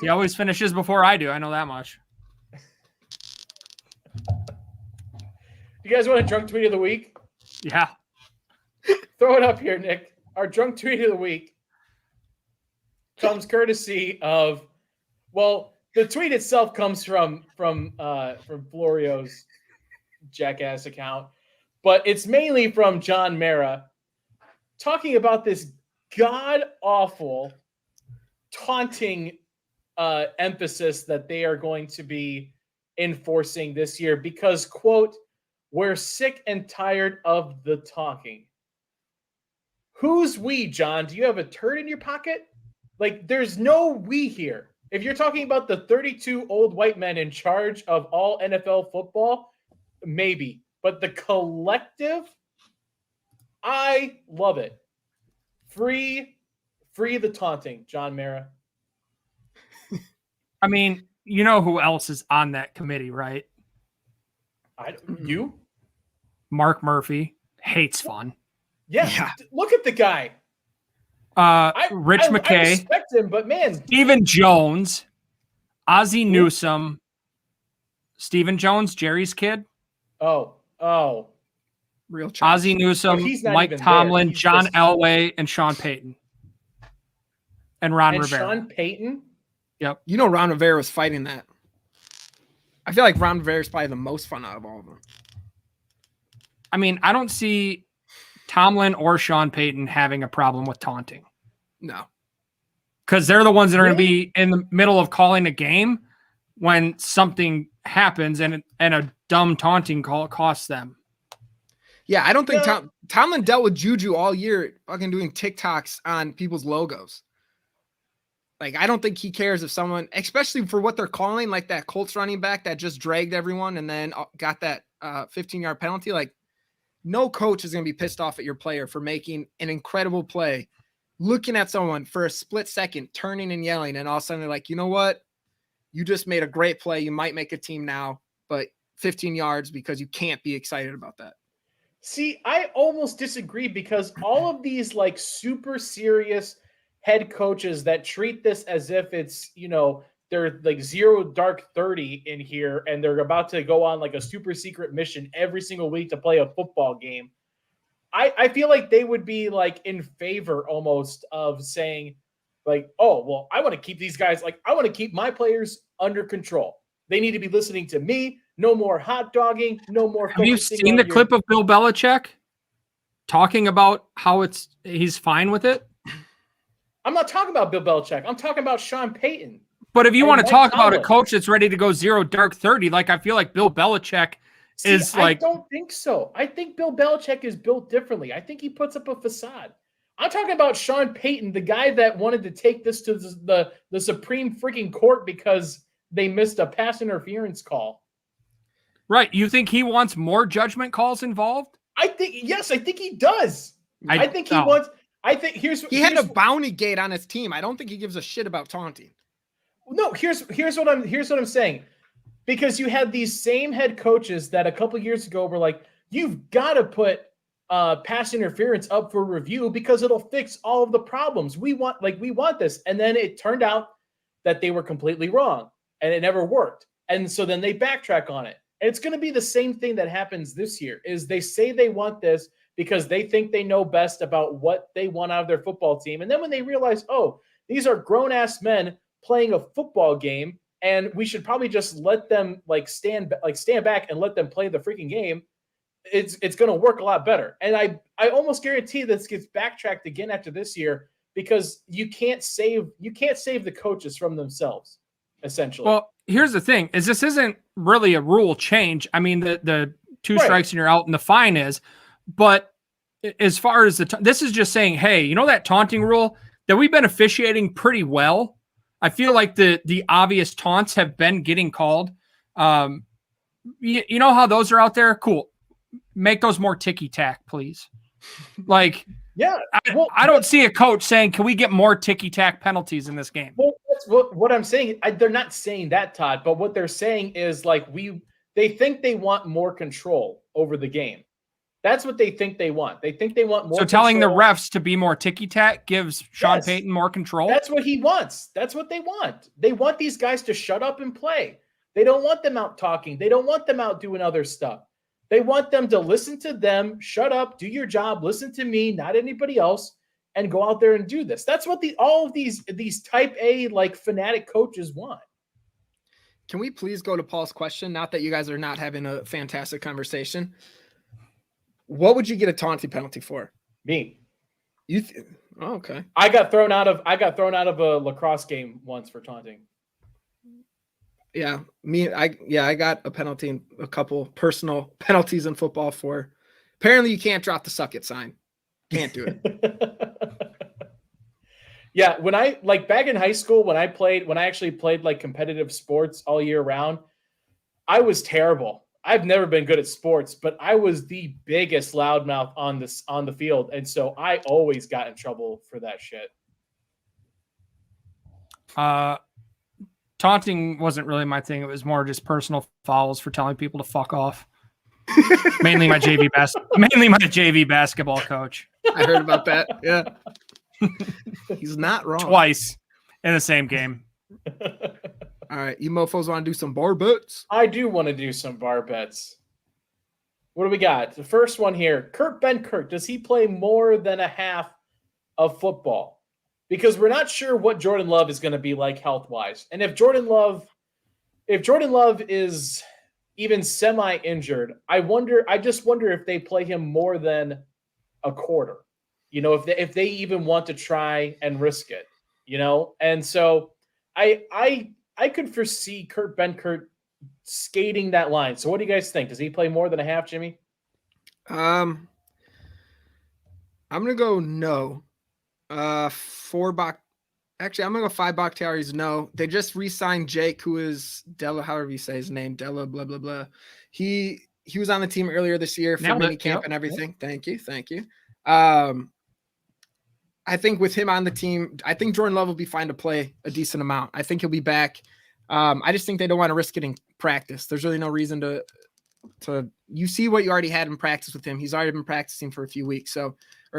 He always finishes before I do. I know that much. You guys want a drunk tweet of the week? Yeah. Throw it up here, Nick. Our drunk tweet of the week comes courtesy of, well, the tweet itself comes from Florio's jackass account, but it's mainly from John Mara talking about this god-awful taunting emphasis that they are going to be enforcing this year because, quote, we're sick and tired of the talking. Who's we, John? Do you have a turd in your pocket? Like, there's no we here. If you're talking about the 32 old white men in charge of all NFL football, maybe. But the collective, I love it. Free the taunting, John Mara. I mean, you know who else is on that committee, right? You? Mark Murphy hates fun. Yeah. Look at the guy. Rich McKay. I respect him, but man. Stephen Jones. Ozzie Newsome. Stephen Jones, Jerry's kid. Oh. Real chance. Ozzie Newsome, Mike Tomlin, John Elway, and Sean Payton. And Ron Rivera. Sean Payton? Yep. You know Ron Rivera was fighting that. I feel like Ron Rivera is probably the most fun out of all of them. I mean, I don't see Tomlin or Sean Payton having a problem with taunting. No. Because they're the ones that are going to be in the middle of calling a game when something happens and a dumb taunting call costs them. Yeah, I don't think Tomlin dealt with Juju all year fucking doing TikToks on people's logos. Like, I don't think he cares if someone, especially for what they're calling, like that Colts running back that just dragged everyone and then got that 15-yard penalty. Like, no coach is going to be pissed off at your player for making an incredible play, looking at someone for a split second, turning and yelling, and all of a sudden they're like, you know what? You just made a great play. You might make a team now, but 15 yards because you can't be excited about that. See, I almost disagree because all of these like super serious head coaches that treat this as if it's, they're like zero dark 30 in here and they're about to go on like a super secret mission every single week to play a football game. I feel like they would be like in favor almost of saying like, oh, well, I want to keep these guys, like I want to keep my players under control. They need to be listening to me. No more hot dogging. No more. Have you seen the clip of Bill Belichick talking about how he's fine with it? I'm not talking about Bill Belichick. I'm talking about Sean Payton. But if you want to talk about a coach that's ready to go zero dark 30, like I feel like Bill Belichick is like. I don't think so. I think Bill Belichick is built differently. I think he puts up a facade. I'm talking about Sean Payton, the guy that wanted to take this to the Supreme freaking court because they missed a pass interference call. Right. You think he wants more judgment calls involved? I think he does. I think he wants. I think he had a bounty gate on his team. I don't think he gives a shit about taunting. No, here's what I'm saying. Because you had these same head coaches that a couple years ago were like, you've got to put pass interference up for review because it'll fix all of the problems. We want this. And then it turned out that they were completely wrong and it never worked. And so then they backtrack on it. And it's going to be the same thing that happens this year is they say they want this because they think they know best about what they want out of their football team. And then when they realize, oh, these are grown-ass men playing a football game, and we should probably just let them stand back and let them play the freaking game, it's going to work a lot better. And I almost guarantee this gets backtracked again after this year because you can't save the coaches from themselves, essentially. Well, here's the thing: is this isn't really a rule change. I mean, the 2 strikes and you're out, and the fine is. But as far as this is just saying, hey, you know that taunting rule that we've been officiating pretty well. I feel like the obvious taunts have been getting called. You know how those are out there? Cool. Make those more ticky-tack, please. Like, yeah, I don't see a coach saying, can we get more ticky-tack penalties in this game? Well, that's what I'm saying. They're not saying that, Todd, but what they're saying is they think they want more control over the game. That's what they think they want. They think they want more. So telling the refs to be more ticky-tack gives Sean Payton more control? That's what he wants. That's what they want. They want these guys to shut up and play. They don't want them out talking. They don't want them out doing other stuff. They want them to listen to them, shut up, do your job, listen to me, not anybody else, and go out there and do this. That's what all of these type A fanatic coaches want. Can we please go to Paul's question? Not that you guys are not having a fantastic conversation. What would you get a taunting penalty for? Me. Oh, okay. I got thrown out of a lacrosse game once for taunting. Yeah, I got a penalty, a couple personal penalties in football for. Apparently, you can't drop the suck it sign. Can't do it. Yeah, when I back in high school, when I actually played competitive sports all year round, I was terrible. I've never been good at sports, but I was the biggest loudmouth on the field, and so I always got in trouble for that shit. Taunting wasn't really my thing. It was more just personal fouls for telling people to fuck off. mainly my JV basketball coach. I heard about that. Yeah. He's not wrong. Twice in the same game. All right. You mofos want to do some bar bets? I do want to do some bar bets. What do we got? The first one here. Kurt Benkert. Does he play more than a half of football? Because we're not sure what Jordan Love is going to be like health-wise. And if Jordan Love is even semi-injured, I just wonder if they play him more than a quarter. You know, if they even want to try and risk it, you know? And so I could foresee Kurt Benkert skating that line. So what do you guys think? Does he play more than a half, Jimmy? I'm going to go no. 4 Bach. Actually, I'm going to go 5 Bakhtiari's no. They just re-signed Jake, who is Della, however you say his name, Della, blah, blah, blah. He was on the team earlier this year for minicamp and everything. Thank you. I think with him on the team, I think Jordan Love will be fine to play a decent amount. I think he'll be back. I just think they don't want to risk it in practice. There's really no reason to you see what you already had in practice with him. He's already been practicing for a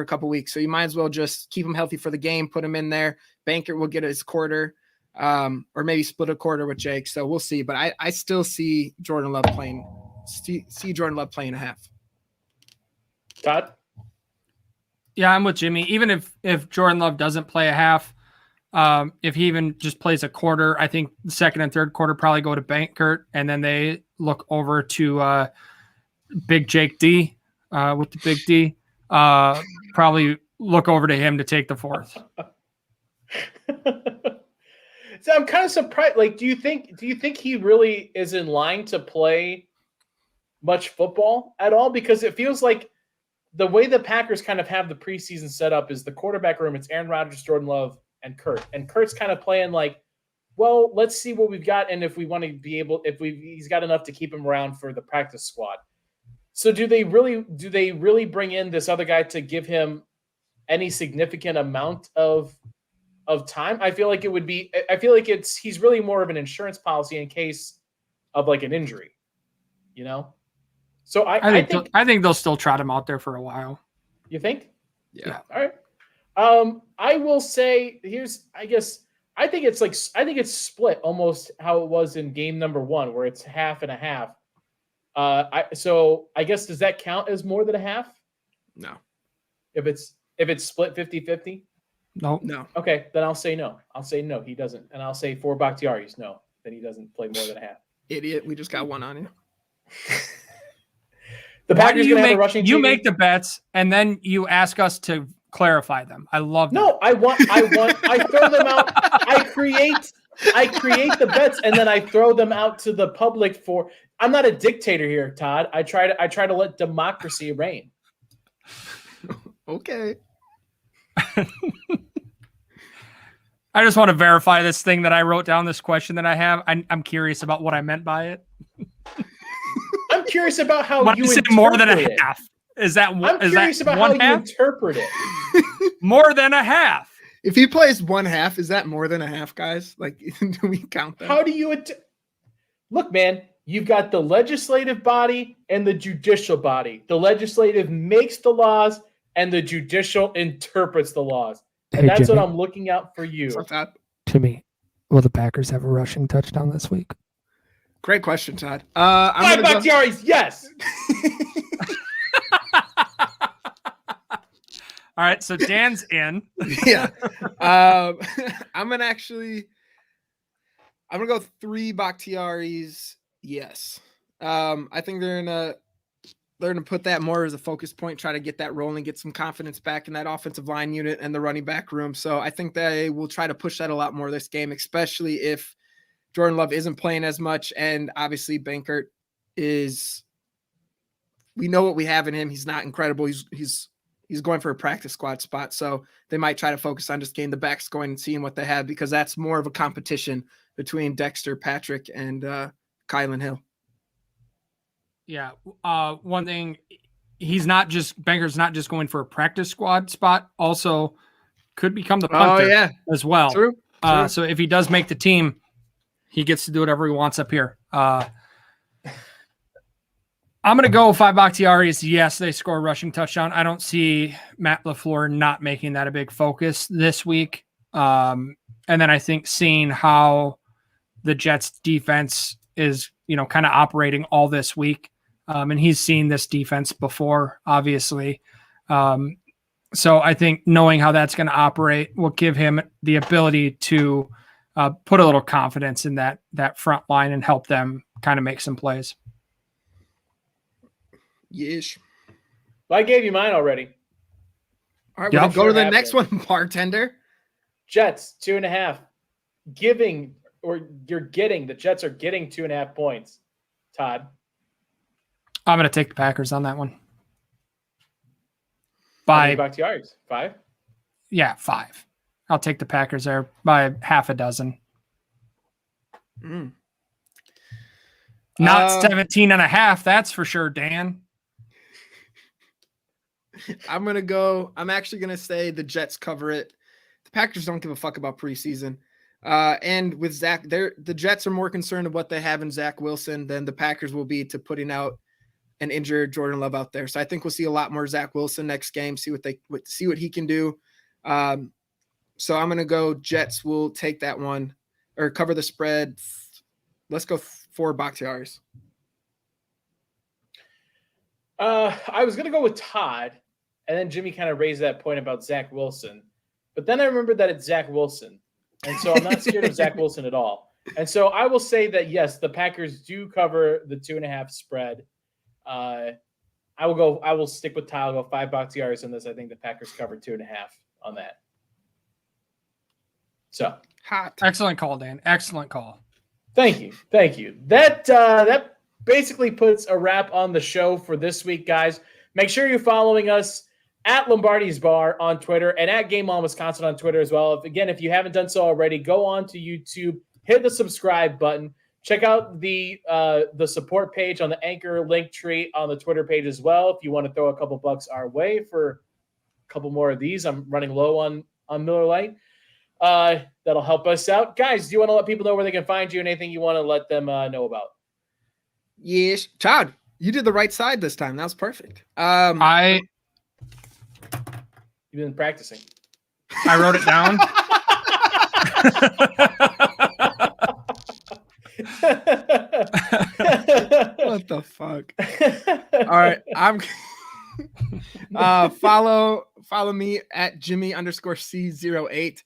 couple weeks. So you might as well just keep him healthy for the game, put him in there. Benkert will get his quarter, or maybe split a quarter with Jake. So we'll see. But I still see Jordan Love playing a half. Todd? Yeah, I'm with Jimmy. Even if Jordan Love doesn't play a half, if he even just plays a quarter, I think the second and third quarter probably go to Benkert, and then they look over to Big Jake D with the Big D. Probably look over to him to take the fourth. So I'm kind of surprised. Do you think he really is in line to play much football at all? Because it feels like the way the Packers kind of have the preseason set up is the quarterback room. It's Aaron Rodgers, Jordan Love, and Kurt. And Kurt's kind of playing well, let's see what we've got, and if we want to be able, he's got enough to keep him around for the practice squad. So do they really bring in this other guy to give him any significant amount of time? I feel like he's really more of an insurance policy in case of an injury, you know? So I think they'll still trot him out there for a while. You think? Yeah. All right. I will say I think it's split almost how it was in game number 1, where it's half and a half. So I guess, does that count as more than a half? No. If it's split 50-50? No. Okay, then I'll say no. I'll say no, he doesn't. And I'll say for Bakhtiari's, no, that he doesn't play more than a half. Idiot, we just got one on you. The Packers gonna have a rushing you TD? make the bets and then you ask us to clarify them. I love that. No, I throw them out. I create the bets and then I throw them out to the public for. I'm not a dictator here, Todd. I try to let democracy reign. Okay. I just want to verify this thing that I wrote down, this question that I have. I'm curious about what I meant by it. I'm curious about how when you say interpret more than a it. half. Is that I'm is curious that about one how half? you interpret it. More than a half. If he plays one half, is that more than a half, guys? Like, do we count that? How do you look, man? You've got the legislative body and the judicial body. The legislative makes the laws, and the judicial interprets the laws. And that's Jimmy. what I'm looking out for you. What's that? Jimmy, will the Packers have a rushing touchdown this week? Great question, Todd. Five Bakhtiari's, yes. All right, so Dan's in. Yeah. I'm gonna go 3 Bakhtiari's. Yes. I think they're gonna put that more as a focus point, try to get that rolling, get some confidence back in that offensive line unit and the running back room. So I think they will try to push that a lot more this game, especially if Jordan Love isn't playing as much. And obviously Bankert we know what we have in him. He's not incredible. He's going for a practice squad spot. So they might try to focus on just getting the backs going and seeing what they have, because that's more of a competition between Dexter, Patrick, and Kylan Hill. Yeah. One thing, Banker's not just going for a practice squad spot, also could become the punter as well. True. So if he does make the team, he gets to do whatever he wants up here. I'm going to go 5 Bakhtiari's. Yes, they score a rushing touchdown. I don't see Matt LaFleur not making that a big focus this week. And then I think seeing how the Jets defense is, kind of operating all this week. And he's seen this defense before, obviously. So I think knowing how that's going to operate will give him the ability to put a little confidence in that front line and help them kind of make some plays. Yes. Well, I gave you mine already. All right, we're going to go to the next one, bartender. Jets, 2.5. The Jets are getting 2.5 points. Todd. I'm going to take the Packers on that one. 5. Bakhtiari's 5? Yeah, 5. I'll take the Packers there by half a dozen. Not 17 and a half, that's for sure, Dan. I'm actually going to say the Jets cover it. The Packers don't give a fuck about preseason. And with Zach, the Jets are more concerned with what they have in Zach Wilson than the Packers will be to putting out an injured Jordan Love out there. So I think we'll see a lot more Zach Wilson next game, see what he can do. So I'm going to go Jets will take that one or cover the spread. Let's go 4 Bakhtiari's. I was going to go with Todd, and then Jimmy kind of raised that point about Zach Wilson. But then I remembered that it's Zach Wilson. And so I'm not scared of Zach Wilson at all. And so I will say that, yes, the Packers do cover the 2.5 spread. I will stick with Todd. I'll go 5 Bakhtiari's on this. I think the Packers cover 2.5 on that. So hot. Excellent call, Dan. Excellent call. Thank you. That basically puts a wrap on the show for this week, guys. Make sure you're following us at Lombardi's Bar on Twitter and at Game On Wisconsin on Twitter as well. If you haven't done so already, go on to YouTube, hit the subscribe button, check out the support page on the Anchor link tree on the Twitter page as well. If you want to throw a couple bucks our way for a couple more of these, I'm running low on Miller Lite. That'll help us out. Guys, do you want to let people know where they can find you and anything you want to let them know about? Yes. Todd, you did the right side this time. That was perfect. You've been practicing. I wrote it down. What the fuck? All right, I'm follow me at Jimmy_C08.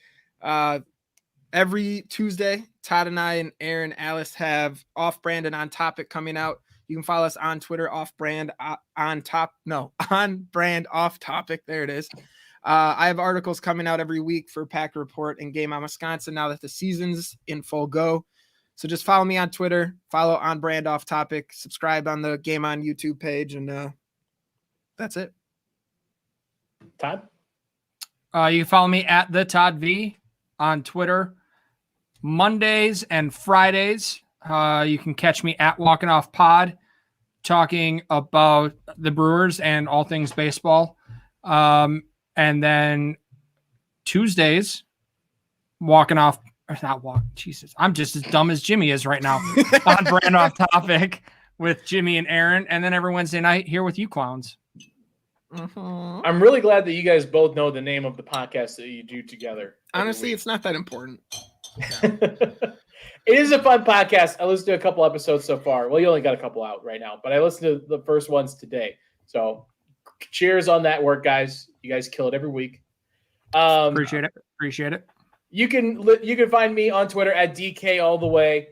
Every Tuesday, Todd and I and Aaron Alice have Off Brand and On Topic coming out. You can follow us on Twitter, Off Brand On Brand Off Topic. There it is. I have articles coming out every week for Packer Report and Game On Wisconsin now that the season's in full go. So just follow me on Twitter, follow On Brand Off Topic, subscribe on the Game On YouTube page, and that's it. Todd? You can follow me at the Todd V on Twitter. Mondays and Fridays, you can catch me at Walking Off Pod, talking about the Brewers and all things baseball. And then Tuesdays, Walking Off, or not walk. Jesus, I'm just as dumb as Jimmy is right now. On Brand Off Topic with Jimmy and Aaron, and then every Wednesday night here with you clowns. I'm really glad that you guys both know the name of the podcast that you do together. Honestly, it's not that important. It is a fun podcast. I listened to a couple episodes so far. Well, you only got a couple out right now, but I listened to the first ones today. So cheers on that work, guys. You guys kill it every week. Appreciate it. You can find me on Twitter at DK all the way.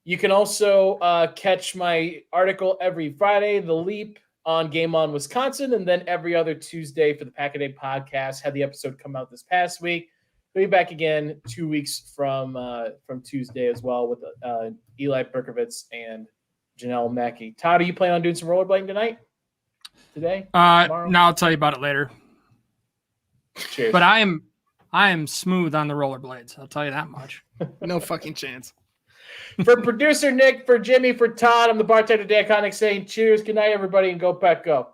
You can also catch my article every Friday, The Leap, on Game On Wisconsin, and then every other Tuesday for the Pack a Day podcast. Had the episode come out this past week. We'll be back again 2 weeks from Tuesday as well with Eli Berkovitz and Janelle Mackey. Todd, are you planning on doing some rollerblading tonight? Today? No, I'll tell you about it later. Cheers. But I am smooth on the rollerblades. I'll tell you that much. No fucking chance. For producer Nick, for Jimmy, for Todd, I'm the bartender, Dan Connick, saying cheers, good night, everybody, and go Pack Go.